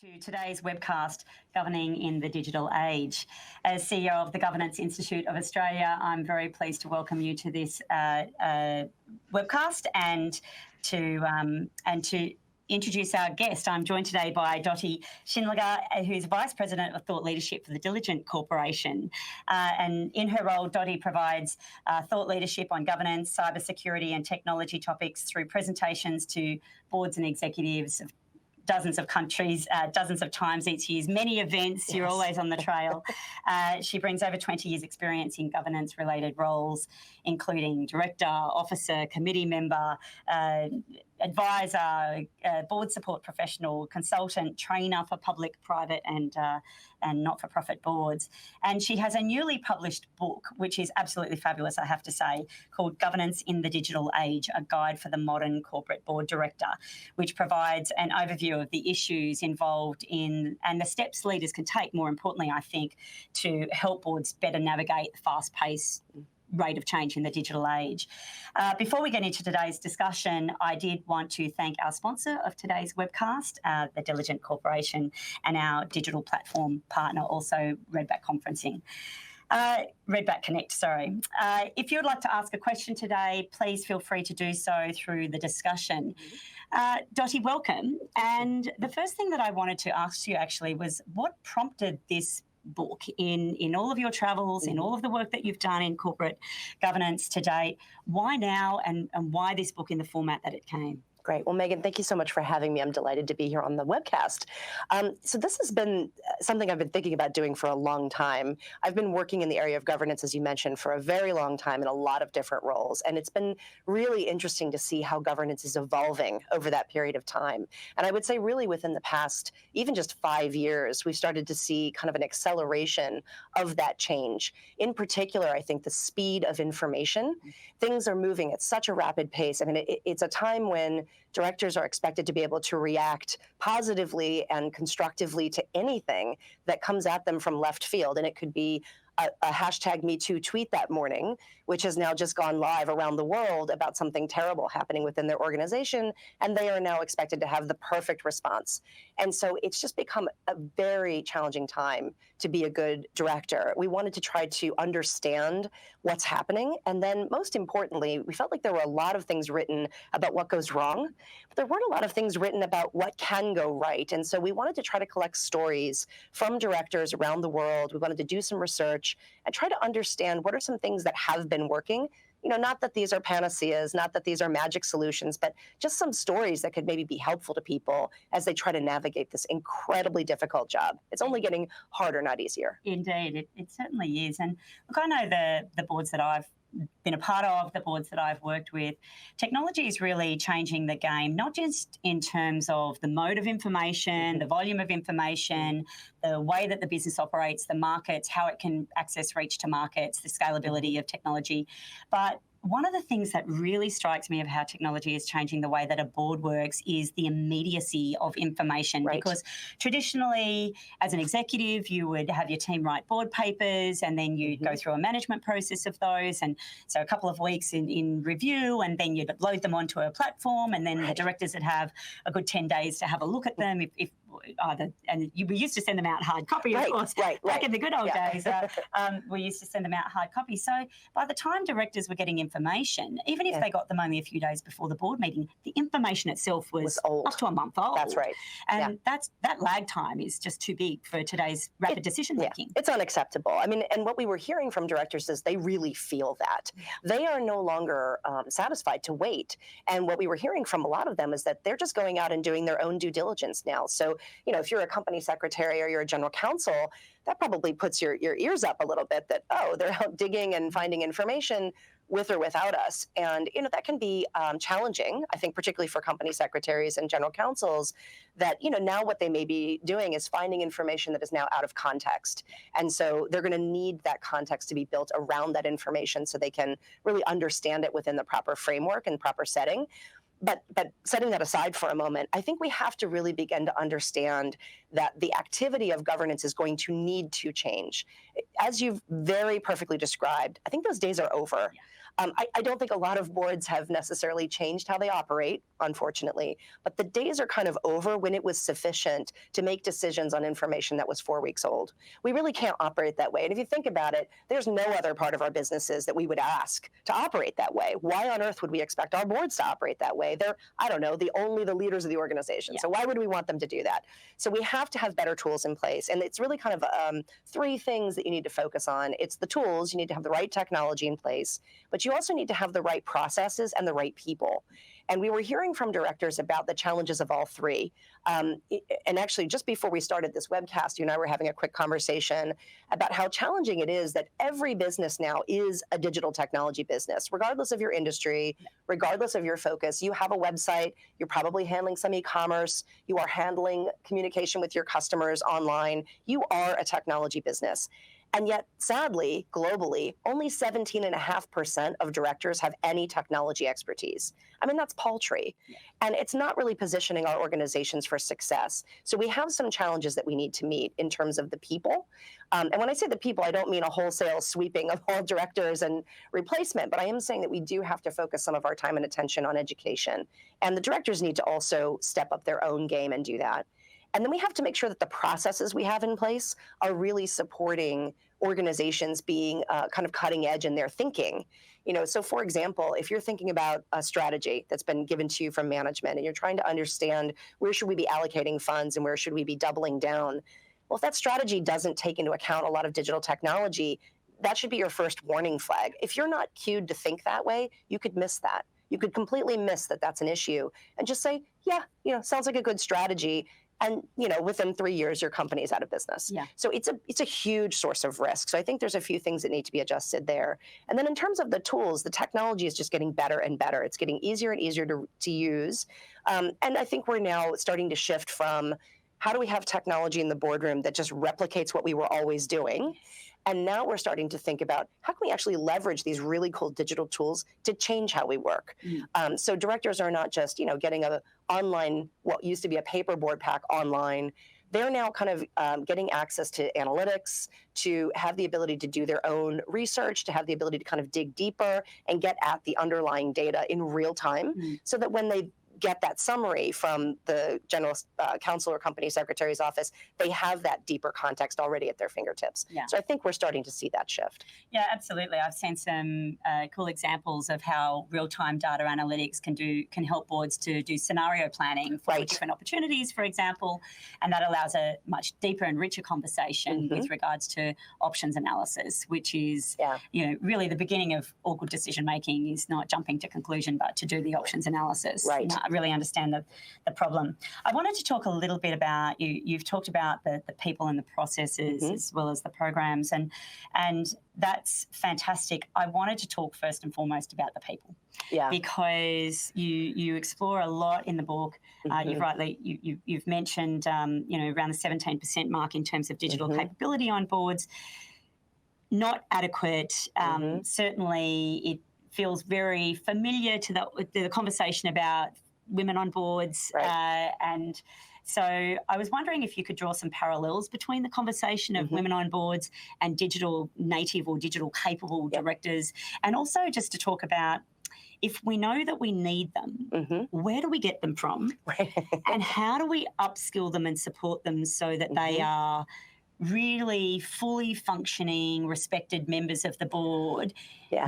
to today's webcast, Governing in the Digital Age. As CEO of the Governance Institute of Australia, I'm very pleased to welcome you to this webcast and to introduce our guest. I'm joined today by Dottie Schindlinger, who's Vice President of Thought Leadership for the Diligent Corporation. And in her role, Dottie provides thought leadership on governance, cybersecurity and technology topics through presentations to boards and executives of dozens of countries, dozens of times each year, many events. Yes. You're always on the trail. She brings over 20 years' experience in governance-related roles, including director, officer, committee member, advisor, board support professional, consultant, trainer for public, private and not-for-profit boards. And she has a newly published book, which is absolutely fabulous, I have to say, called Governance in the Digital Age, A Guide for the Modern Corporate Board Director, which provides an overview of the issues involved in and the steps leaders can take, more importantly, I think, to help boards better navigate the fast-paced rate of change in the digital age. Before we get into today's discussion, I did want to thank our sponsor of today's webcast, the Diligent Corporation, and our digital platform partner, also Redback Conferencing. Redback Connect, sorry. If you would like to ask a question today, please feel free to do so through the discussion. Dottie, welcome. And the first thing that I wanted to ask you actually was what prompted this book in all of your travels, in all of the work that you've done in corporate governance to date? Why now and why this book in the format that it came? Great. Well, Megan, thank you so much for having me. I'm delighted to be here on the webcast. So this has been something I've been thinking about doing for a long time. I've been working in the area of governance, as you mentioned, for a very long time in a lot of different roles. And it's been really interesting to see how governance is evolving over that period of time. And I would say really within the past, even just 5 years, we've started to see kind of an acceleration of that change. In particular, I think the speed of information, things are moving at such a rapid pace. I mean, it's a time when directors are expected to be able to react positively and constructively to anything that comes at them from left field. And it could be a hashtag #MeToo tweet that morning, which has now just gone live around the world about something terrible happening within their organization, and they are now expected to have the perfect response. And so it's just become a very challenging time to be a good director. We wanted to try to understand what's happening, and then most importantly, we felt like there were a lot of things written about what goes wrong, but there weren't a lot of things written about what can go right. And so we wanted to try to collect stories from directors around the world. We wanted to do some research and try to understand what are some things that have been working. You know, not that these are panaceas, not that these are magic solutions, but just some stories that could maybe be helpful to people as they try to navigate this incredibly difficult job. It's only getting harder, not easier. Indeed, it certainly is. And look, I know the boards that I've been a part of, the boards that I've worked with, technology is really changing the game, not just in terms of the mode of information, the volume of information, the way that the business operates, the markets, how it can access reach to markets, the scalability of technology, but one of the things that really strikes me of how technology is changing the way that a board works is the immediacy of information. Right. Because traditionally, as an executive, you would have your team write board papers and then you'd go through a management process of those. And so a couple of weeks in review, and then you'd load them onto a platform, and then the directors would have a good 10 days to have a look at them. If either, and we used to send them out hard copy, of course. Back in the good old days, we used to send them out hard copy. So by the time directors were getting information, even if they got them only a few days before the board meeting, the information itself was old. Up to a month old. That's right. And that lag time is just too big for today's rapid decision making. It's unacceptable. I mean, and what we were hearing from directors is they really feel that. They are no longer satisfied to wait. And what we were hearing from a lot of them is that they're just going out and doing their own due diligence now. So, you know, if you're a company secretary or you're a general counsel, that probably puts your ears up a little bit that, oh, they're out digging and finding information with or without us. And, you know, that can be challenging, I think, particularly for company secretaries and general counsels, that, you know, now what they may be doing is finding information that is now out of context. And so they're going to need that context to be built around that information so they can really understand it within the proper framework and proper setting. But setting that aside for a moment, I think we have to really begin to understand that the activity of governance is going to need to change. As you've very perfectly described, I think those days are over. I don't think a lot of boards have necessarily changed how they operate, unfortunately, but the days are kind of over when it was sufficient to make decisions on information that was 4 weeks old. We really can't operate that way. And if you think about it, there's no other part of our businesses that we would ask to operate that way. Why on earth would we expect our boards to operate that way? They're, I don't know, only the leaders of the organization. So why would we want them to do that? So we have to have better tools in place. And it's really kind of 3 things that you need to focus on. It's the tools. You need to have the right technology in place, but you also need to have the right processes and the right people. And we were hearing from directors about the challenges of all 3. And actually, just before we started this webcast, you and I were having a quick conversation about how challenging it is that every business now is a digital technology business, regardless of your industry, regardless of your focus. You have a website, you're probably handling some e-commerce, you are handling communication with your customers online. You are a technology business. And yet, sadly, globally, only 17.5% of directors have any technology expertise. I mean, that's paltry. And it's not really positioning our organizations for success. So we have some challenges that we need to meet in terms of the people. And when I say the people, I don't mean a wholesale sweeping of all directors and replacement, but I am saying that we do have to focus some of our time and attention on education. And the directors need to also step up their own game and do that. And then we have to make sure that the processes we have in place are really supporting organizations being kind of cutting edge in their thinking. So for example, if you're thinking about a strategy that's been given to you from management and you're trying to understand where should we be allocating funds and where should we be doubling down, well, if that strategy doesn't take into account a lot of digital technology, that should be your first warning flag. If you're not cued to think that way, you could miss that. You could completely miss that that's an issue and just say, yeah, sounds like a good strategy. And within 3 years, your company's out of business. Yeah. So it's a huge source of risk. So I think there's a few things that need to be adjusted there. And then in terms of the tools, the technology is just getting better and better. It's getting easier and easier to use. And I think we're now starting to shift from how do we have technology in the boardroom that just replicates what we were always doing? And now we're starting to think about how can we actually leverage these really cool digital tools to change how we work. So directors are not just getting a online, what used to be a paper board pack online. They're now kind of getting access to analytics, to have the ability to do their own research, to have the ability to kind of dig deeper and get at the underlying data in real time, so that when they get that summary from the general counsel or company secretary's office, they have that deeper context already at their fingertips. Yeah. So I think we're starting to see that shift. Yeah, absolutely. I've seen some cool examples of how real-time data analytics can help boards to do scenario planning for different opportunities, for example, and that allows a much deeper and richer conversation with regards to options analysis, which is really the beginning of all good decision making. Is not jumping to conclusion, but to do the options analysis. Right. Really understand the problem. I wanted to talk a little bit about, you've talked about the people and the processes as well as the programs, and that's fantastic. I wanted to talk first and foremost about the people, because you explore a lot in the book. You've mentioned around the 17% mark in terms of digital capability on boards. Not adequate. Certainly, it feels very familiar to the conversation about women on boards. And so I was wondering if you could draw some parallels between the conversation of women on boards and digital native or digital capable directors, and also just to talk about, if we know that we need them, where do we get them from? And how do we upskill them and support them so that they are really fully functioning, respected members of the board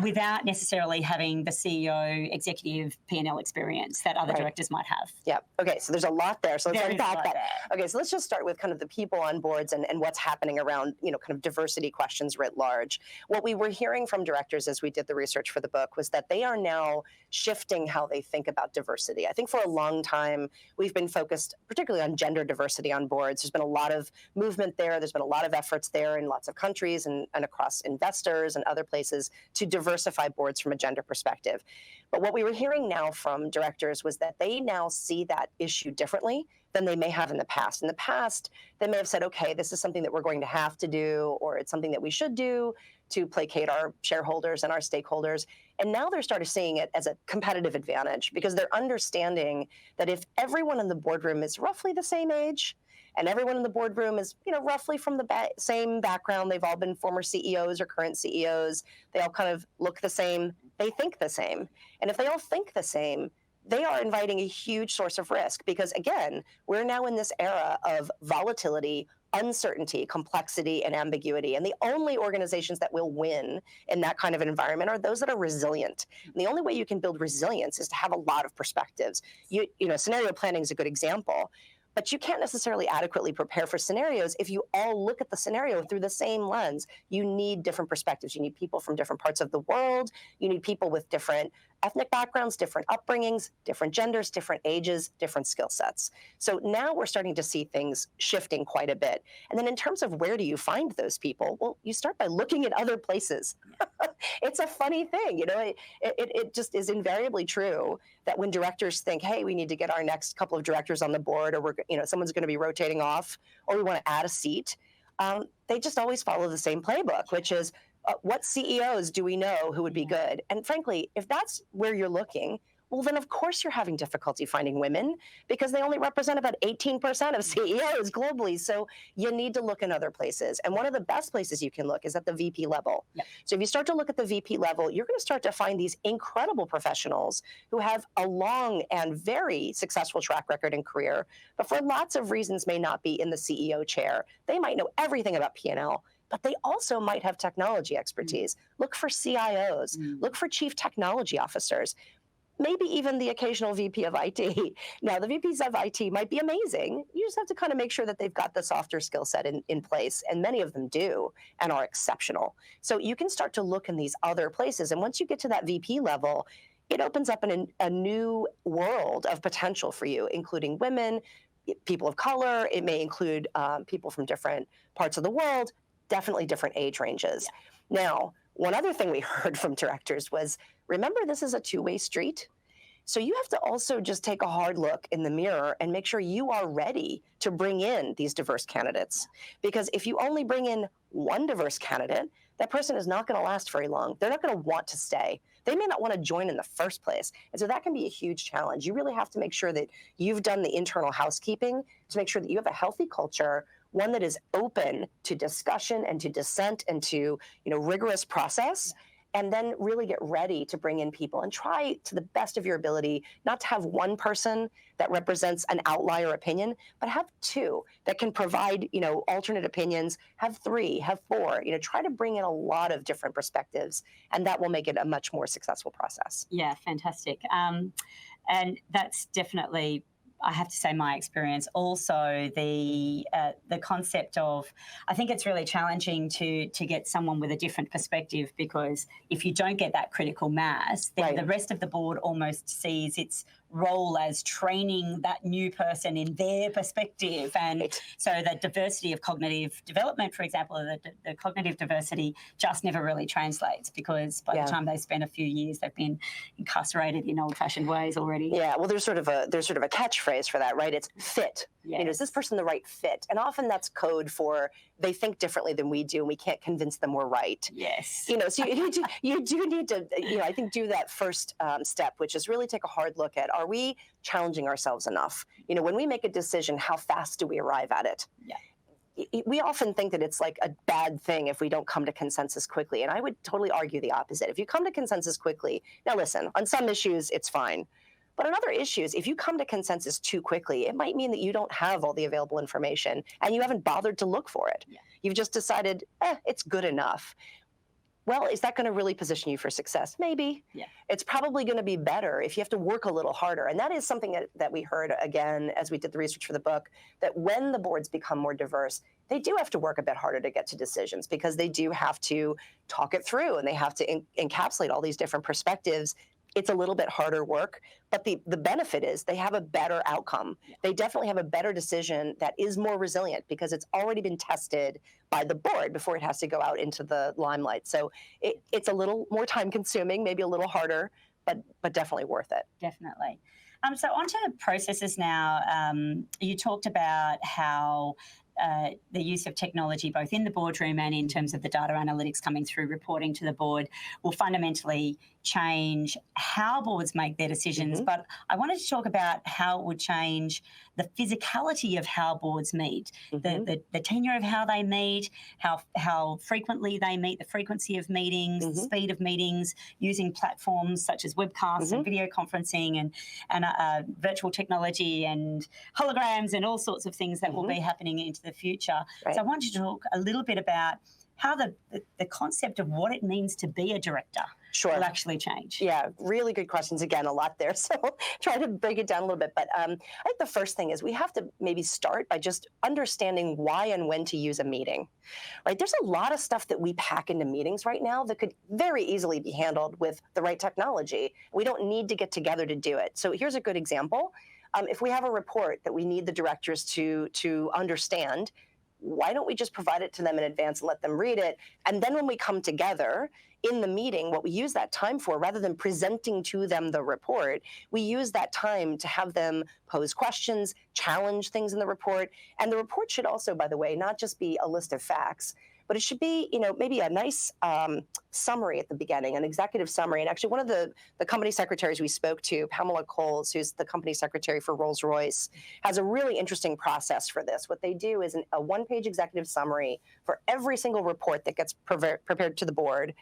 without necessarily having the CEO, executive P&L experience that other directors might have. Yeah. Okay, so there's a lot there. So let's unpack that. Okay, so let's just start with kind of the people on boards and what's happening around, kind of diversity questions writ large. What we were hearing from directors as we did the research for the book was that they are now shifting how they think about diversity. I think for a long time, we've been focused particularly on gender diversity on boards. There's been a lot of movement there. There's been a lot of efforts there in lots of countries and across investors and other places to diversify boards from a gender perspective. But what we were hearing now from directors was that they now see that issue differently than they may have in the past. In the past, they may have said, okay, this is something that we're going to have to do, or it's something that we should do to placate our shareholders and our stakeholders. And now they're starting seeing it as a competitive advantage, because they're understanding that if everyone in the boardroom is roughly the same age, and everyone in the boardroom is, roughly from the same background. They've all been former CEOs or current CEOs. They all kind of look the same. they think the same. And if they all think the same, they are inviting a huge source of risk because, again, we're now in this era of volatility, uncertainty, complexity, and ambiguity. And the only organizations that will win in that kind of an environment are those that are resilient. And the only way you can build resilience is to have a lot of perspectives. You know, scenario planning is a good example. But you can't necessarily adequately prepare for scenarios if you all look at the scenario through the same lens. You need different perspectives. You need people from different parts of the world. You need people with different ethnic backgrounds, different upbringings, different genders, different ages, different skill sets. So now we're starting to see things shifting quite a bit. And then in terms of where do you find those people? Well, you start by looking at other places. It's a funny thing, you know, it just is invariably true that when directors think, hey, we need to get our next couple of directors on the board, or we're, you know, someone's going to be rotating off, or we want to add a seat, they just always follow the same playbook, which is what CEOs do we know who would be good? And frankly, if that's where you're looking, well, then of course you're having difficulty finding women because they only represent about 18% of CEOs globally. So you need to look in other places. And one of the best places you can look is at the VP level. Yep. So if you start to look at the VP level, you're going to start to find these incredible professionals who have a long and very successful track record and career, but for lots of reasons may not be in the CEO chair. They might know everything about P&L, but they also might have technology expertise. Look for CIOs, look for chief technology officers, maybe even the occasional VP of IT. Now, the VPs of IT might be amazing. You just have to kind of make sure that they've got the softer skill set in place, and many of them do and are exceptional. So you can start to look in these other places, and once you get to that VP level, it opens up a new world of potential for you, including women, people of color. It may include people from different parts of the world, definitely different age ranges. Yeah. Now, one other thing we heard from directors was, remember, this is a two-way street. So you have to also just take a hard look in the mirror and make sure you are ready to bring in these diverse candidates. Because if you only bring in one diverse candidate, that person is not going to last very long. They're not going to want to stay. They may not want to join in the first place. And so that can be a huge challenge. You really have to make sure that you've done the internal housekeeping to make sure that you have a healthy culture, one that is open to discussion and to dissent and to, you know, rigorous process, and then really get ready to bring in people and try to the best of your ability not to have one person that represents an outlier opinion, but have two that can provide, you know, alternate opinions, have three, have four, you know, try to bring in a lot of different perspectives, and that will make it a much more successful process. Yeah, fantastic. And that's definitely, I have to say, my experience. Also, the concept of, I think it's really challenging to get someone with a different perspective, because if you don't get that critical mass, then the rest of the board almost sees its role as training that new person in their perspective. And so the diversity of cognitive development, for example, the cognitive diversity just never really translates, because by the time they spend a few years, they've been incarcerated in old-fashioned ways already. Yeah, well, there's sort of a catchphrase for that, right? It's fit. Yes. You know, is this person the right fit? And often that's code for they think differently than we do, and we can't convince them we're right. Yes. You know, so you do need to, you know, I think do that first step, which is really take a hard look at, are we challenging ourselves enough? You know, when we make a decision, how fast do we arrive at it? Yeah. We often think that it's like a bad thing if we don't come to consensus quickly. And I would totally argue the opposite. If you come to consensus quickly, now listen, on some issues, it's fine. But on other issues, if you come to consensus too quickly, it might mean that you don't have all the available information and you haven't bothered to look for it. Yeah. You've just decided, it's good enough. Well, is that going to really position you for success? Maybe. Yeah. It's probably going to be better if you have to work a little harder. And that is something that we heard, again, as we did the research for the book, that when the boards become more diverse, they do have to work a bit harder to get to decisions, because they do have to talk it through and they have to encapsulate all these different perspectives. It's a little bit harder work, but the benefit is they have a better outcome. Yeah. They definitely have a better decision that is more resilient because it's already been tested by the board before it has to go out into the limelight. So it's a little more time consuming, maybe a little harder, but definitely worth it. Definitely. So onto processes now. You talked about how the use of technology, both in the boardroom and in terms of the data analytics coming through reporting to the board, will fundamentally change how boards make their decisions, but I wanted to talk about how it would change the physicality of how boards meet, the tenure of how they meet, how frequently they meet, the frequency of meetings, the speed of meetings, using platforms such as webcasts and video conferencing and virtual technology and holograms and all sorts of things that will be happening into the future. Right. So I wanted to talk a little bit about how the concept of what it means to be a director will actually change. Yeah, really good questions. Again, a lot there. So try to break it down a little bit. But I think the first thing is we have to maybe start by just understanding why and when to use a meeting, right? There's a lot of stuff that we pack into meetings right now that could very easily be handled with the right technology. We don't need to get together to do it. So here's a good example. If we have a report that we need the directors to understand, why don't we just provide it to them in advance and let them read it? And then when we come together in the meeting, what we use that time for, rather than presenting to them the report, we use that time to have them pose questions, challenge things in the report. And the report should also, by the way, not just be a list of facts, but it should be, maybe a nice summary at the beginning, an executive summary. And actually, one of the company secretaries we spoke to, Pamela Coles, who's the company secretary for Rolls-Royce, has a really interesting process for this. What they do is a one-page executive summary for every single report that gets prepared to the board.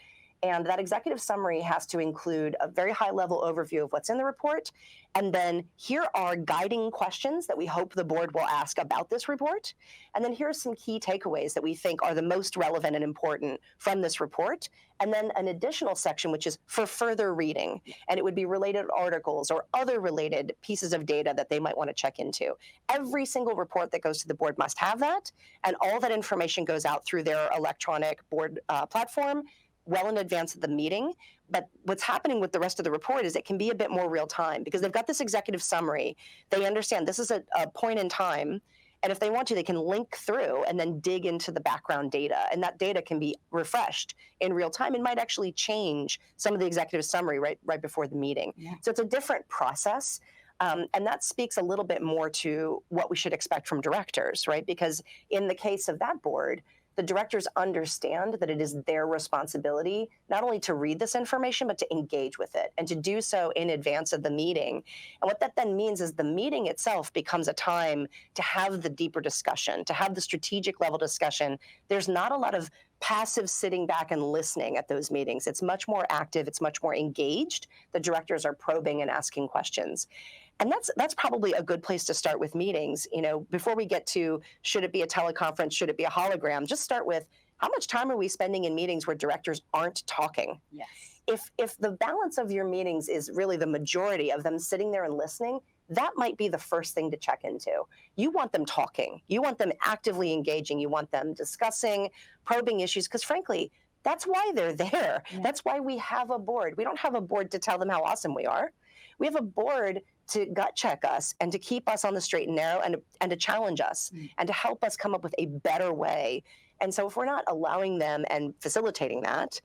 And that executive summary has to include a very high-level overview of what's in the report. And then here are guiding questions that we hope the board will ask about this report. And then here's some key takeaways that we think are the most relevant and important from this report. And then an additional section, which is for further reading. And it would be related articles or other related pieces of data that they might want to check into. Every single report that goes to the board must have that. And all that information goes out through their electronic board platform well in advance of the meeting. But what's happening with the rest of the report is it can be a bit more real time because they've got this executive summary. They understand this is a point in time. And if they want to, they can link through and then dig into the background data. And that data can be refreshed in real time and might actually change some of the executive summary right before the meeting. Yeah. So it's a different process. And that speaks a little bit more to what we should expect from directors, right? Because in the case of that board, the directors understand that it is their responsibility not only to read this information, but to engage with it and to do so in advance of the meeting. And what that then means is the meeting itself becomes a time to have the deeper discussion, to have the strategic level discussion. There's not a lot of passive sitting back and listening at those meetings. It's much more active. It's much more engaged. The directors are probing and asking questions. And that's probably a good place to start with meetings. Before we get to should it be a teleconference, should it be a hologram, just start with how much time are we spending in meetings where directors aren't talking? Yes. If the balance of your meetings is really the majority of them sitting there and listening, that might be the first thing to check into. You want them talking. You want them actively engaging. You want them discussing, probing issues, because frankly, that's why they're there. Yeah. That's why we have a board. We don't have a board to tell them how awesome we are. We have a board to gut check us and to keep us on the straight and narrow and to challenge us and to help us come up with a better way. And so if we're not allowing them and facilitating that,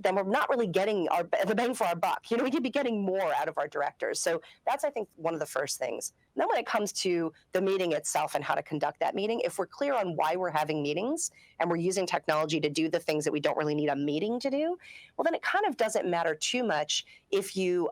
then we're not really getting the bang for our buck. We could be getting more out of our directors. So that's, I think, one of the first things. And then when it comes to the meeting itself and how to conduct that meeting, if we're clear on why we're having meetings and we're using technology to do the things that we don't really need a meeting to do, well, then it kind of doesn't matter too much if you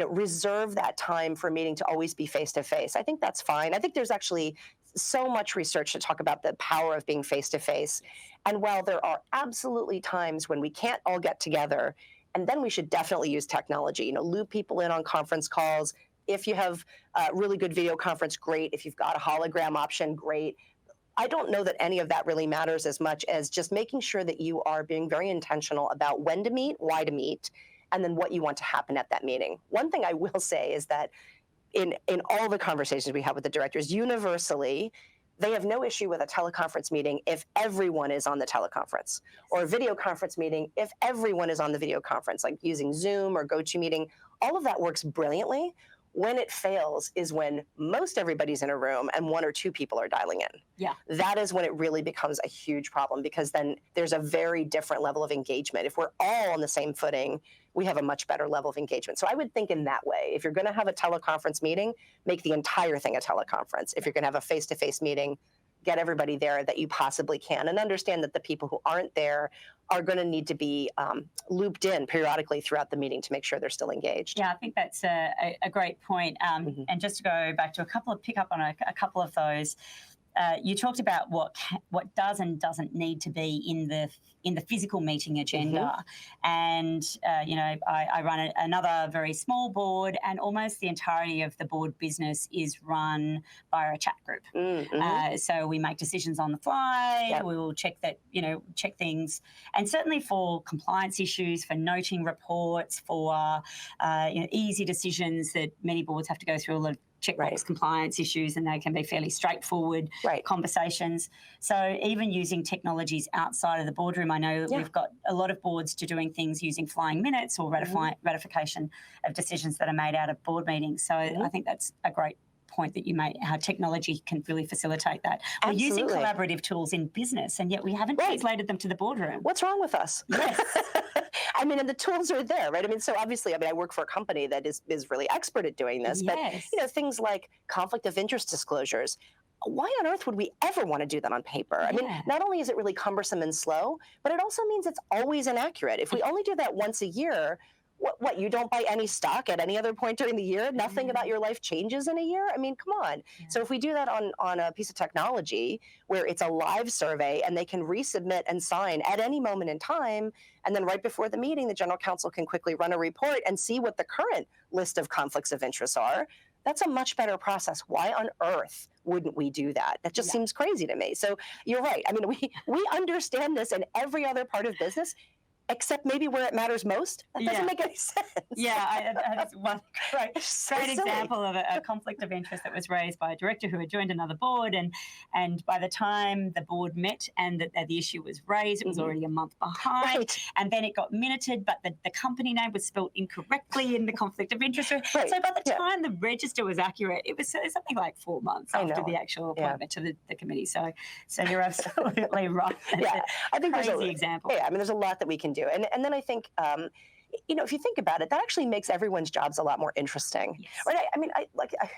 reserve that time for a meeting to always be face-to-face. I think that's fine. I think there's actually so much research to talk about the power of being face-to-face. And while there are absolutely times when we can't all get together, and then we should definitely use technology, loop people in on conference calls. If you have a really good video conference, great. If you've got a hologram option, great. I don't know that any of that really matters as much as just making sure that you are being very intentional about when to meet, why to meet, and then what you want to happen at that meeting. One thing I will say is that in all the conversations we have with the directors, universally, they have no issue with a teleconference meeting if everyone is on the teleconference, or a video conference meeting if everyone is on the video conference, like using Zoom or GoToMeeting. All of that works brilliantly. When it fails is when most everybody's in a room and one or two people are dialing in. Yeah. That is when it really becomes a huge problem, because then there's a very different level of engagement. If we're all on the same footing, we have a much better level of engagement. So I would think in that way. If you're going to have a teleconference meeting, make the entire thing a teleconference. If you're going to have a face-to-face meeting, get everybody there that you possibly can, and understand that the people who aren't there are going to need to be looped in periodically throughout the meeting to make sure they're still engaged. Yeah, I think that's a great point. And just to go back to pick up on a couple of those, you talked about what does and doesn't need to be in the physical meeting agenda, and I run another very small board, and almost the entirety of the board business is run via a chat group. So we make decisions on the fly. Yep. We will check things, and certainly for compliance issues, for noting reports, for easy decisions that many boards have to go through a lot of checkbox compliance issues, and they can be fairly straightforward conversations. So even using technologies outside of the boardroom, I know that we've got a lot of boards doing things using flying minutes or ratification of decisions that are made out of board meetings. So I think that's a great point that you made, how technology can really facilitate that. We're using collaborative tools in business, and yet we haven't translated them to the boardroom. What's wrong with us? Yes. I mean, and the tools are there, right? I mean, so obviously, I work for a company that is really expert at doing this, but things like conflict of interest disclosures. Why on earth would we ever want to do that on paper? I mean, not only is it really cumbersome and slow, but it also means it's always inaccurate. If we only do that once a year, what, you don't buy any stock at any other point during the year? Nothing about your life changes in a year? I mean, come on. So if we do that on a piece of technology where it's a live survey and they can resubmit and sign at any moment in time, and then right before the meeting, the general counsel can quickly run a report and see what the current list of conflicts of interest are, that's a much better process. Why on earth wouldn't we do that? That just seems crazy to me. So you're right. I mean, we understand this in every other part of business, except maybe where it matters most. That doesn't make any sense. That's one great example of a conflict of interest that was raised by a director who had joined another board, and by the time the board met and the issue was raised, it was already a month behind, and then it got minuted, but the company name was spelled incorrectly in the conflict of interest. So by the time the register was accurate, it was something like 4 months after the actual appointment to the committee. So you're absolutely right. I think there's an example. I mean, there's a lot that we can do. And then I think, if you think about it, that actually makes everyone's jobs a lot more interesting. Yes. Right?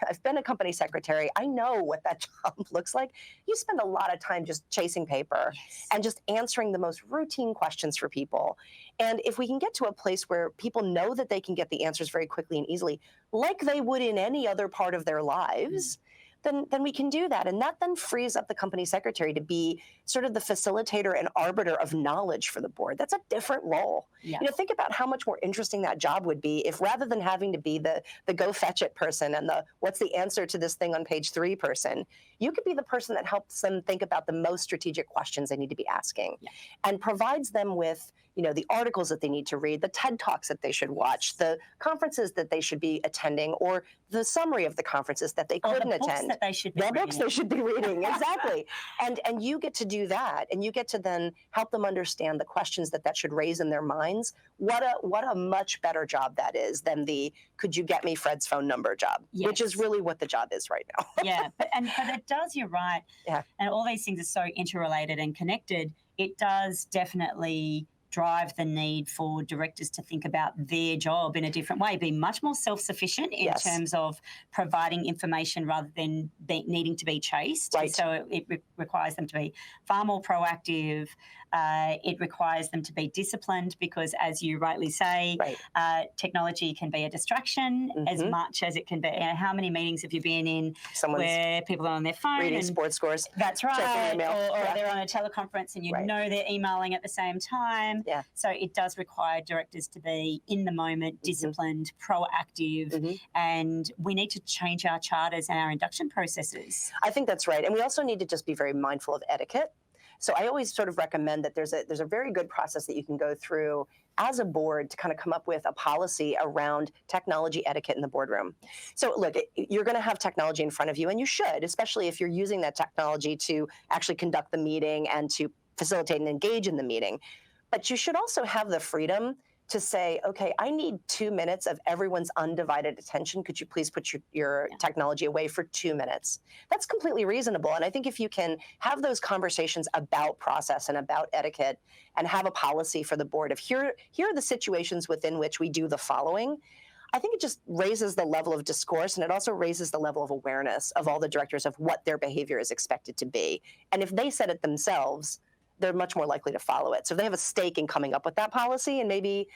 I've been a company secretary. I know what that job looks like. You spend a lot of time just chasing paper and just answering the most routine questions for people. And if we can get to a place where people know that they can get the answers very quickly and easily, like they would in any other part of their lives, then we can do that. And that then frees up the company secretary to be sort of the facilitator and arbiter of knowledge for the board. That's a different role. Yeah. Think about how much more interesting that job would be if, rather than having to be the go fetch it person and the what's the answer to this thing on page 3 person, you could be the person that helps them think about the most strategic questions they need to be asking and provides them with the articles that they need to read, the TED Talks that they should watch, the conferences that they should be attending, or the summary of the conferences that they couldn't attend. That they should be the books they should be reading, exactly. And you get to do that, and you get to then help them understand the questions that should raise in their minds. What a much better job that is than the "could you get me Fred's phone number" job, which is really what the job is right now. But it does. You're right. Yeah. And all these things are so interrelated and connected. It does definitely drive the need for directors to think about their job in a different way, be much more self-sufficient in terms of providing information rather than needing to be chased. Right. So it requires them to be far more proactive. It requires them to be disciplined because, as you rightly say, technology can be a distraction as much as it can be. How many meetings have you been in where people are on their phone reading sports scores? That's right. Or they're on a teleconference and know they're emailing at the same time. Yeah. So it does require directors to be in the moment, disciplined, proactive, and we need to change our charters and our induction processes. I think that's right. And we also need to just be very mindful of etiquette. So I always sort of recommend that there's a very good process that you can go through as a board to kind of come up with a policy around technology etiquette in the boardroom. So look, you're going to have technology in front of you, and you should, especially if you're using that technology to actually conduct the meeting and to facilitate and engage in the meeting. But you should also have the freedom to say, okay, I need 2 minutes of everyone's undivided attention. Could you please put your technology away for 2 minutes? That's completely reasonable. And I think if you can have those conversations about process and about etiquette and have a policy for the board of here are the situations within which we do the following, I think it just raises the level of discourse, and it also raises the level of awareness of all the directors of what their behavior is expected to be. And if they set it themselves, they're much more likely to follow it. So if they have a stake in coming up with that policy, and maybe,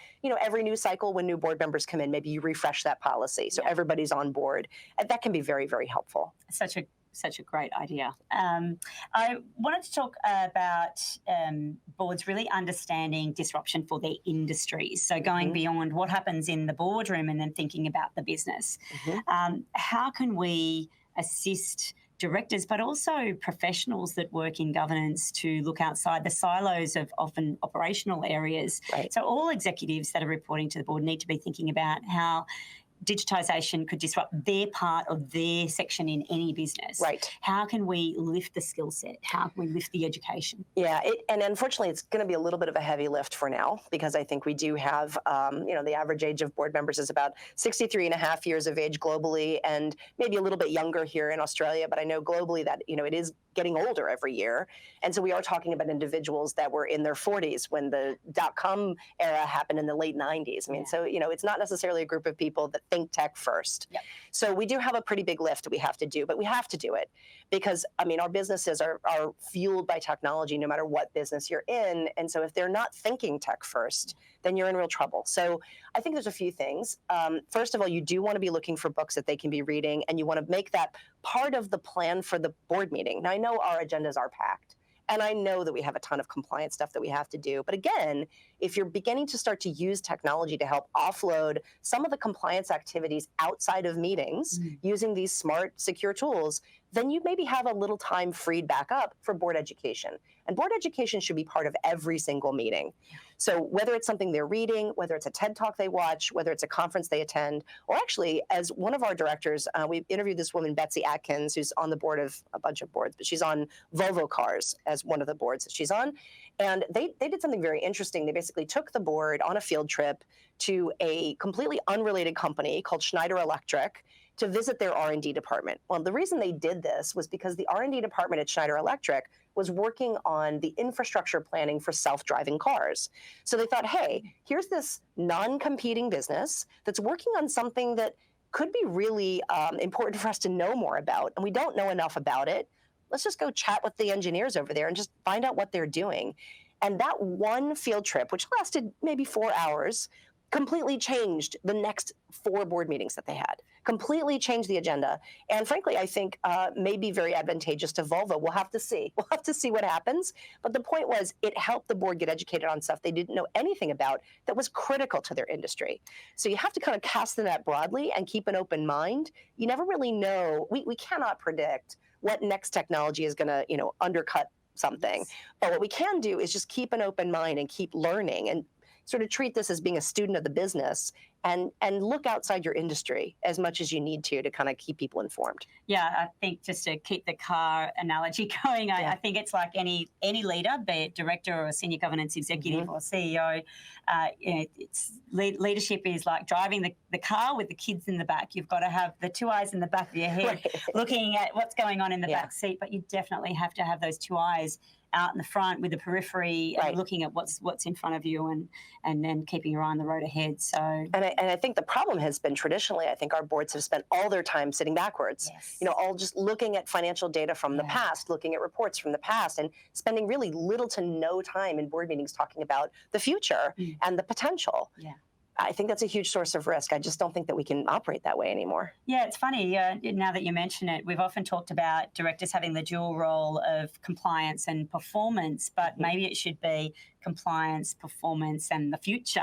every new cycle when new board members come in, maybe you refresh that policy so everybody's on board. And that can be very, very helpful. Such a great idea. I wanted to talk about boards really understanding disruption for their industries. So going beyond what happens in the boardroom and then thinking about the business. How can we assist directors, but also professionals that work in governance to look outside the silos of often operational areas? Right. So all executives that are reporting to the board need to be thinking about how digitisation could disrupt their part of their section in any business. Right. How can we lift the skill set? How can we lift the education? Yeah, and unfortunately, it's going to be a little bit of a heavy lift for now, because I think we do have, the average age of board members is about 63 and a half years of age globally, and maybe a little bit younger here in Australia. But I know globally that, it is getting older every year. And so we are talking about individuals that were in their 40s when the dot-com era happened in the late 90s. I mean, so, it's not necessarily a group of people that think tech first. Yep. So we do have a pretty big lift that we have to do, but we have to do it because, our businesses are fueled by technology no matter what business you're in. And so if they're not thinking tech first, then you're in real trouble. So I think there's a few things. First of all, you do want to be looking for books that they can be reading, and you want to make that part of the plan for the board meeting. Now, I know our agendas are packed, and I know that we have a ton of compliance stuff that we have to do. But again, if you're beginning to start to use technology to help offload some of the compliance activities outside of meetings using these smart, secure tools, then you maybe have a little time freed back up for board education. And board education should be part of every single meeting. So whether it's something they're reading, whether it's a TED Talk they watch, whether it's a conference they attend, or actually, as one of our directors, we interviewed this woman, Betsy Atkins, who's on the board of a bunch of boards, but she's on Volvo Cars as one of the boards that she's on. And they did something very interesting. They basically took the board on a field trip to a completely unrelated company called Schneider Electric to visit their R&D department. Well, the reason they did this was because the R&D department at Schneider Electric was working on the infrastructure planning for self-driving cars. So they thought, hey, here's this non-competing business that's working on something that could be really important for us to know more about, and we don't know enough about it. Let's just go chat with the engineers over there and just find out what they're doing. And that one field trip, which lasted maybe 4 hours, completely changed the next 4 board meetings that they had, completely changed the agenda. And frankly, I think may be very advantageous to Volvo. We'll have to see. We'll have to see what happens. But the point was, it helped the board get educated on stuff they didn't know anything about that was critical to their industry. So you have to kind of cast the net broadly and keep an open mind. You never really know. We cannot predict what next technology is going to, undercut something. But what we can do is just keep an open mind and keep learning and sort of treat this as being a student of the business and look outside your industry as much as you need to kind of keep people informed. Yeah, I think just to keep the car analogy going, I think it's like any leader, be it director or a senior governance executive or CEO, leadership is like driving the car with the kids in the back. You've got to have the 2 eyes in the back of your head looking at what's going on in the back seat, but you definitely have to have those 2 eyes out in the front with the periphery and looking at what's in front of you and then keeping your eye on the road ahead. So and I think the problem has been traditionally, I think our boards have spent all their time sitting backwards, all just looking at financial data from the past, looking at reports from the past, and spending really little to no time in board meetings talking about the future and the potential. Yeah. I think that's a huge source of risk. I just don't think that we can operate that way anymore. Yeah, it's funny. Now that you mention it, we've often talked about directors having the dual role of compliance and performance, but maybe it should be compliance, performance, and the future.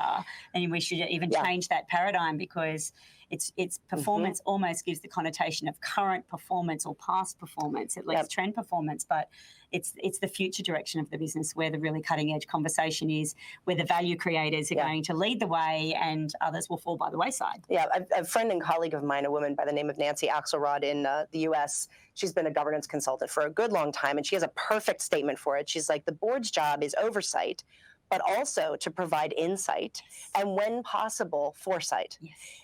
And we should even change that paradigm, because it's performance almost gives the connotation of current performance or past performance, at least trend performance, but it's the future direction of the business where the really cutting edge conversation is, where the value creators are going to lead the way and others will fall by the wayside. Yeah, a friend and colleague of mine, a woman by the name of Nancy Axelrod in the US, she's been a governance consultant for a good long time, and she has a perfect statement for it. She's like, the board's job is oversight, but also to provide insight and, when possible, foresight.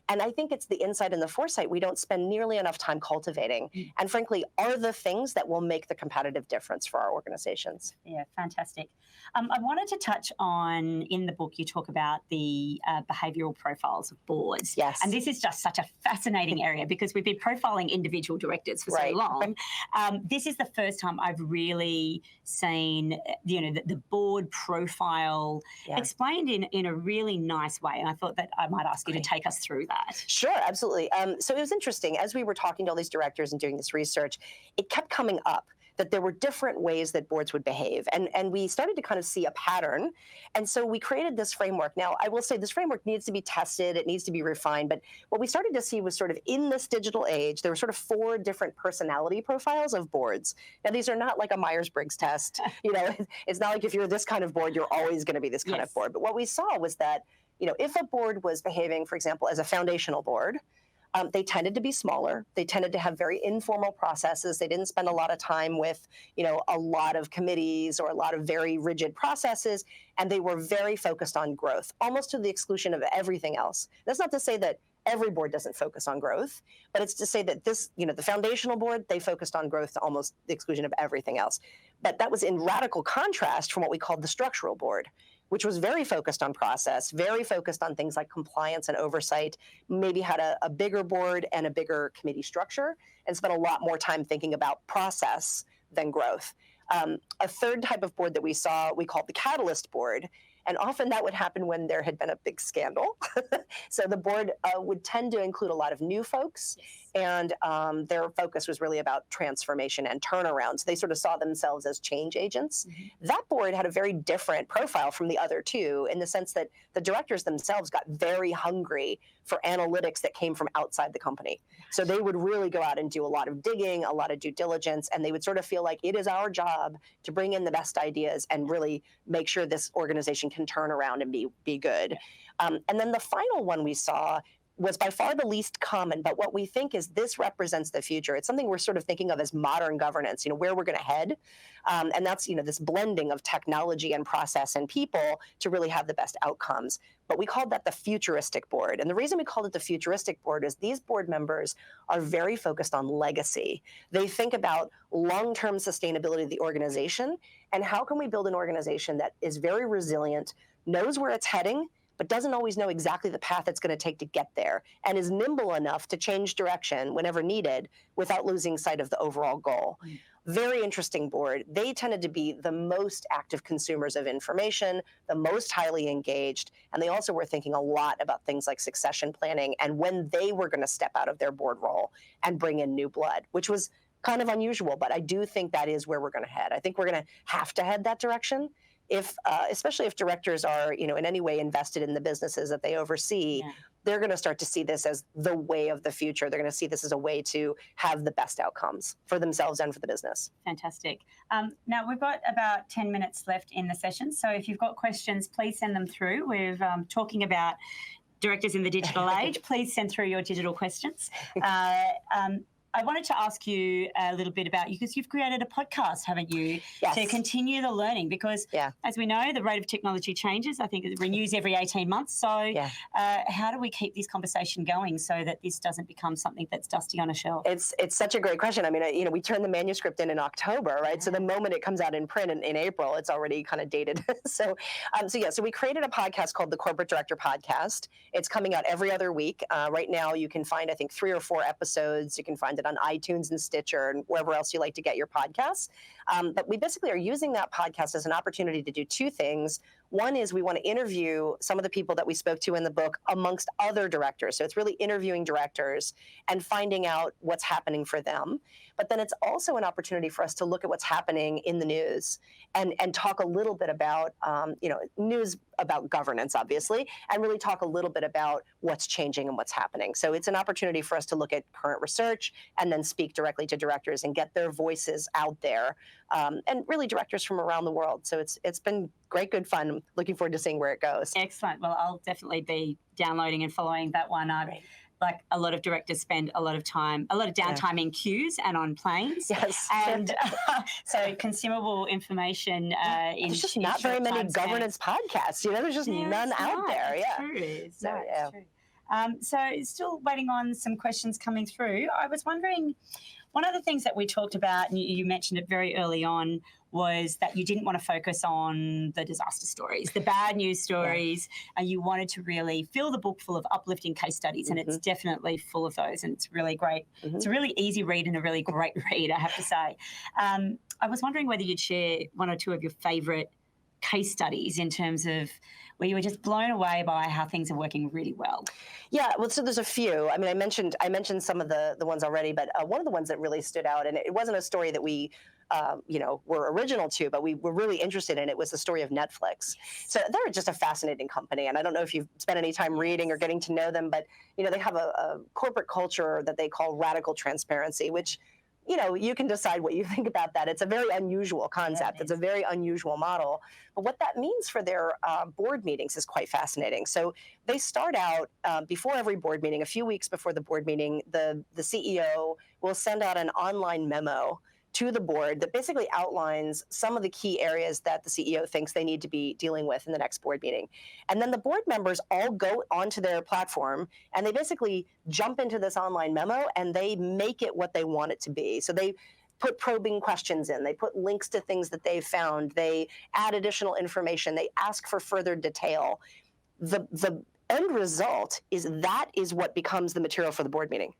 And I think it's the insight and the foresight we don't spend nearly enough time cultivating, and frankly, are the things that will make the competitive difference for our organizations. Yeah, fantastic. I wanted to touch on, in the book, you talk about the behavioural profiles of boards. Yes. And this is just such a fascinating area because we've been profiling individual directors for so long. This is the first time I've really seen, the board profile explained in a really nice way. And I thought that I might ask you to take us through that. Sure, absolutely. So it was interesting. As we were talking to all these directors and doing this research, it kept coming up that there were different ways that boards would behave. And we started to kind of see a pattern. And so we created this framework. Now, I will say this framework needs to be tested. It needs to be refined. But what we started to see was sort of in this digital age, there were sort of 4 different personality profiles of boards. Now, these are not like a Myers-Briggs test. It's not like if you're this kind of board, you're always going to be this kind of board. But what we saw was that, if a board was behaving, for example, as a foundational board, they tended to be smaller. They tended to have very informal processes. They didn't spend a lot of time with, a lot of committees or a lot of very rigid processes. And they were very focused on growth, almost to the exclusion of everything else. That's not to say that every board doesn't focus on growth, but it's to say that this, the foundational board, they focused on growth to almost the exclusion of everything else. But that was in radical contrast from what we called the structural board, which was very focused on process, very focused on things like compliance and oversight, maybe had a bigger board and a bigger committee structure, and spent a lot more time thinking about process than growth. A third type of board that we saw, we called the catalyst board. And often that would happen when there had been a big scandal. So the board would tend to include a lot of new folks, and their focus was really about transformation and turnaround. So they sort of saw themselves as change agents. That board had a very different profile from the other two, in the sense that the directors themselves got very hungry for analytics that came from outside the company. So they would really go out and do a lot of digging, a lot of due diligence, and they would sort of feel like it is our job to bring in the best ideas and really make sure this organization can turn around and be good. And then the final one we saw was by far the least common, but what we think is this represents the future. It's something we're sort of thinking of as modern governance, where we're going to head. And that's, this blending of technology and process and people to really have the best outcomes. But we called that the Futuristic Board. And the reason we called it the Futuristic Board is these board members are very focused on legacy. They think about long-term sustainability of the organization, and how can we build an organization that is very resilient, knows where it's heading, but doesn't always know exactly the path it's going to take to get there, and is nimble enough to change direction whenever needed without losing sight of the overall goal. Very interesting board. They tended to be the most active consumers of information, the most highly engaged, and they also were thinking a lot about things like succession planning and when they were going to step out of their board role and bring in new blood, which was kind of unusual, but I do think that is where we're going to head. I think we're going to have to head that direction. Especially if directors are, in any way invested in the businesses that they oversee, they're going to start to see this as the way of the future. They're going to see this as a way to have the best outcomes for themselves and for the business. Fantastic. Now, we've got about 10 minutes left in the session. So if you've got questions, please send them through. We're talking about directors in the digital age. Please send through your digital questions. I wanted to ask you a little bit about you, because you've created a podcast, haven't you, to continue the learning, because as we know, the rate of technology changes. I think it renews every 18 months. So how do we keep this conversation going so that this doesn't become something that's dusty on a shelf? It's such a great question. I mean, we turn the manuscript in October, right? So the moment it comes out in print in April, it's already kind of dated. So we created a podcast called the Corporate Director Podcast. It's coming out every other week. Right now, you can find, I think, 3 or 4 episodes. You can find it on iTunes and Stitcher and wherever else you like to get your podcasts. But we basically are using that podcast as an opportunity to do 2 things. One is we want to interview some of the people that we spoke to in the book amongst other directors. So it's really interviewing directors and finding out what's happening for them. But then it's also an opportunity for us to look at what's happening in the news and talk a little bit about, news about governance, obviously, and really talk a little bit about what's changing and what's happening. So it's an opportunity for us to look at current research and then speak directly to directors and get their voices out there, and really directors from around the world. So it's been great, good fun. I'm looking forward to seeing where it goes. Excellent. Well, I'll definitely be downloading and following that one. like a lot of directors spend a lot of downtime in queues and on planes. Yes. And so consumable information There's just not very many governance podcasts. There's just none out there. It's true. It's true. So still waiting on some questions coming through. I was wondering, one of the things that we talked about, and you mentioned it very early on, was that you didn't want to focus on the disaster stories, the bad news stories, and you wanted to really fill the book full of uplifting case studies, and it's definitely full of those, and it's really great. It's a really easy read and a really great read, I have to say. I was wondering whether you'd share one or two of your favourite case studies in terms of where you were just blown away by how things are working really well. Yeah, well, so there's a few. I mean, I mentioned some of the ones already, but one of the ones that really stood out, and it wasn't a story that we were original to, but we were really interested in. It was the story of Netflix. So they're just a fascinating company, and I don't know if you've spent any time reading or getting to know them, but they have a corporate culture that they call radical transparency, which you can decide what you think about that. It's a very unusual concept. It's a very unusual model. But what that means for their board meetings is quite fascinating. So they start out before every board meeting, a few weeks before the board meeting, the CEO will send out an online memo to the board that basically outlines some of the key areas that the CEO thinks they need to be dealing with in the next board meeting. And then the board members all go onto their platform and they basically jump into this online memo and they make it what they want it to be. So they put probing questions in, they put links to things that they've found, they add additional information, they ask for further detail. The end result is what becomes the material for the board meeting.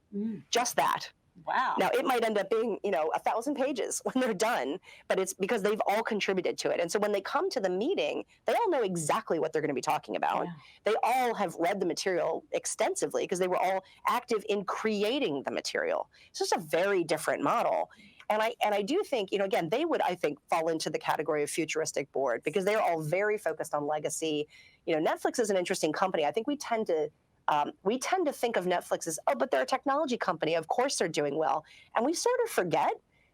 Just that. Wow. Now, it might end up being, 1,000 pages when they're done, but it's because they've all contributed to it. And so when they come to the meeting, they all know exactly what they're going to be talking about. Yeah. They all have read the material extensively because they were all active in creating the material. It's just a very different model. And I do think, again, they would, I think, fall into the category of Futuristic Board because they're all very focused on legacy. Netflix is an interesting company. I think we tend to think of Netflix as, but they're a technology company. Of course they're doing well. And we sort of forget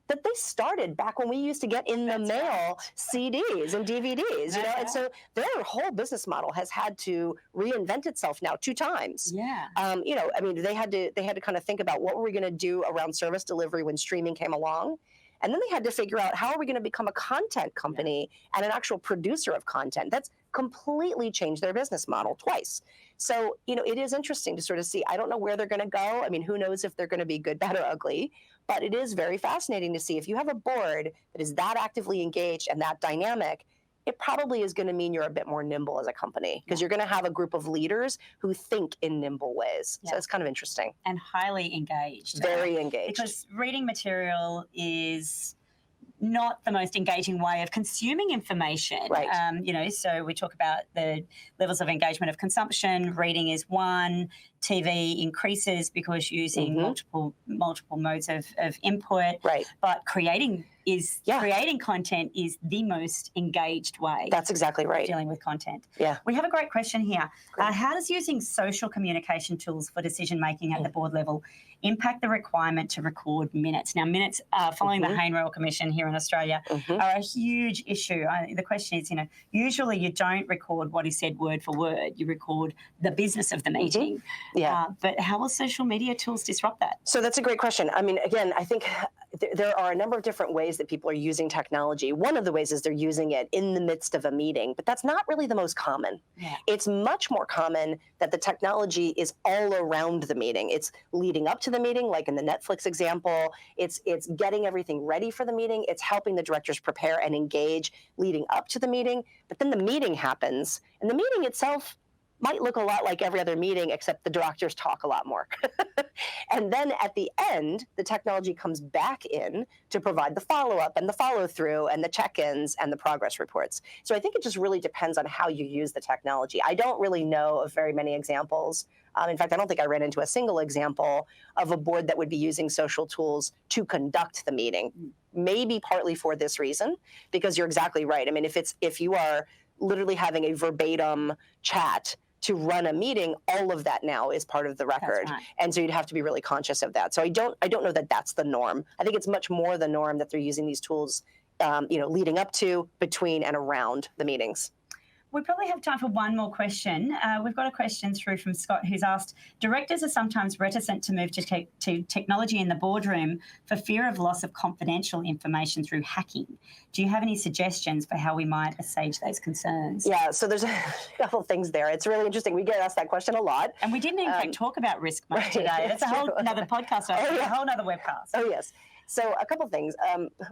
that they started back when we used to get in the mail CDs and DVDs, and so their whole business model has had to reinvent itself now 2 times. Yeah. They had to kind of think about what were we going to do around service delivery when streaming came along. And then they had to figure out how are we going to become a content company and an actual producer of content. That's completely changed their business model twice. So, it is interesting to sort of see. I don't know where they're going to go. I mean, who knows if they're going to be good, bad, or ugly. But it is very fascinating to see if you have a board that is that actively engaged and that dynamic, it probably is going to mean you're a bit more nimble as a company because you're going to have a group of leaders who think in nimble ways. So it's kind of interesting. And highly engaged. Very engaged. Because reading material is not the most engaging way of consuming information. Right. So we talk about the levels of engagement of consumption. Reading is one. TV increases because using multiple modes of input. Right. But creating content is the most engaged way. That's exactly right. Of dealing with content. Yeah. We have a great question here. How does using social communication tools for decision making at the board level impact the requirement to record minutes? Now, minutes following the Hayne Royal Commission here in Australia are a huge issue. The question is, usually you don't record what is said word for word. You record the business of the meeting. Yeah. But how will social media tools disrupt that? So that's a great question. I mean, again, I think there are a number of different ways that people are using technology. One of the ways is they're using it in the midst of a meeting, but that's not really the most common. Yeah. It's much more common that the technology is all around the meeting. It's leading up to the meeting, like in the Netflix example. It's getting everything ready for the meeting. It's helping the directors prepare and engage leading up to the meeting. But then the meeting happens, and the meeting itself might look a lot like every other meeting, except the directors talk a lot more. And then at the end, the technology comes back in to provide the follow-up and the follow-through and the check-ins and the progress reports. So I think it just really depends on how you use the technology. I don't really know of very many examples. In fact, I don't think I ran into a single example of a board that would be using social tools to conduct the meeting. Maybe partly for this reason, because you're exactly right. I mean, if you are literally having a verbatim chat to run a meeting, all of that now is part of the record. Right. And so you'd have to be really conscious of that. So I don't know that that's the norm. I think it's much more the norm that they're using these tools, leading up to, between, and around the meetings. We probably have time for one more question. We've got a question through from Scott who's asked, directors are sometimes reticent to move to technology in the boardroom for fear of loss of confidential information through hacking. Do you have any suggestions for how we might assuage those concerns? Yeah, so there's a couple of things there. It's really interesting. We get asked that question a lot. And we didn't in fact talk about risk much today. That's a whole another podcast, a whole other webcast. Oh, yes. So a couple things.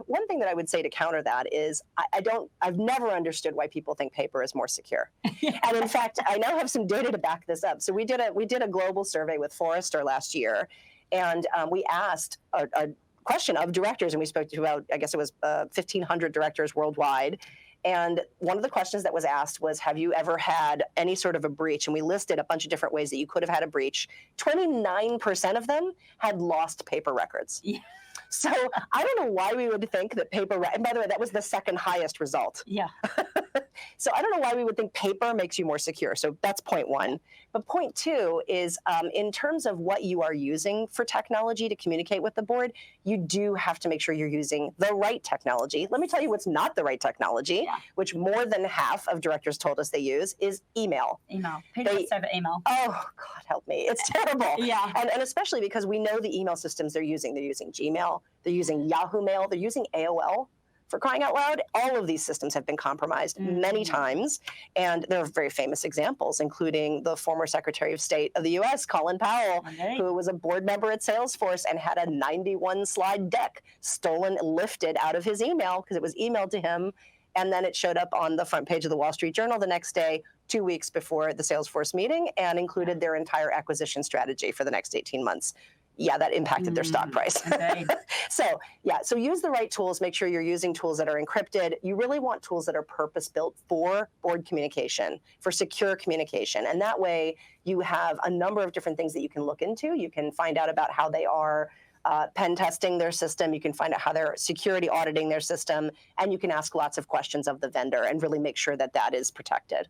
One thing that I would say to counter that is I've never understood why people think paper is more secure. And in fact, I now have some data to back this up. So we did a global survey with Forrester last year, and we asked a question of directors, and we spoke to about, I guess it was 1,500 directors worldwide. And one of the questions that was asked was, have you ever had any sort of a breach? And we listed a bunch of different ways that you could have had a breach. 29% of them had lost paper records. Yeah. So I don't know why we would think that paper, and by the way, that was the second highest result. Yeah. So I don't know why we would think paper makes you more secure. So that's point one. But point two is in terms of what you are using for technology to communicate with the board, you do have to make sure you're using the right technology. Let me tell you what's not the right technology, which more than half of directors told us they use, is email. Email. People over email. Oh, God help me. It's terrible. Yeah. And especially because we know the email systems they're using. They're using Gmail. They're using Yahoo Mail. They're using AOL. For crying out loud, all of these systems have been compromised many times. And there are very famous examples, including the former Secretary of State of the U.S., Colin Powell, who was a board member at Salesforce and had a 91-slide deck stolen, lifted out of his email because it was emailed to him. And then it showed up on the front page of the Wall Street Journal the next day, 2 weeks before the Salesforce meeting, and included their entire acquisition strategy for the next 18 months. Yeah, that impacted their stock price. So use the right tools. Make sure you're using tools that are encrypted. You really want tools that are purpose-built for board communication, for secure communication. And that way you have a number of different things that you can look into. You can find out about how they are pen testing their system. You can find out how they're security auditing their system. And you can ask lots of questions of the vendor and really make sure that that is protected.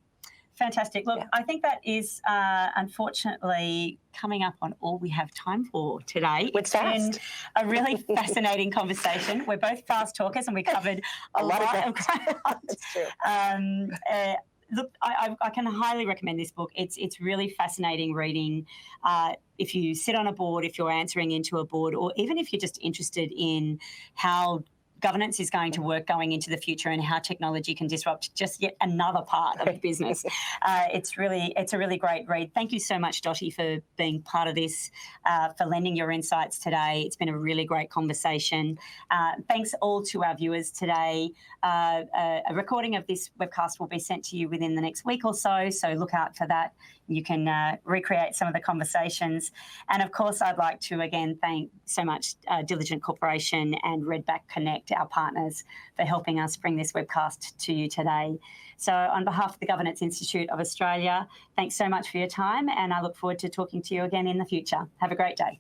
Fantastic. Look, I think that is unfortunately coming up on all we have time for today. It's been a really fascinating conversation. We're both fast talkers and we covered a lot of ground. That's true. Look, I can highly recommend this book. It's really fascinating reading. If you sit on a board, if you're answering into a board, or even if you're just interested in how governance is going to work going into the future and how technology can disrupt just yet another part of business. It's a really great read. Thank you so much, Dottie, for being part of this, for lending your insights today. It's been a really great conversation. Thanks all to our viewers today. A recording of this webcast will be sent to you within the next week or so look out for that. You can recreate some of the conversations. And of course, I'd like to again thank so much Diligent Corporation and Redback Connect, our partners, for helping us bring this webcast to you today. So on behalf of the Governance Institute of Australia, thanks so much for your time, and I look forward to talking to you again in the future. Have a great day.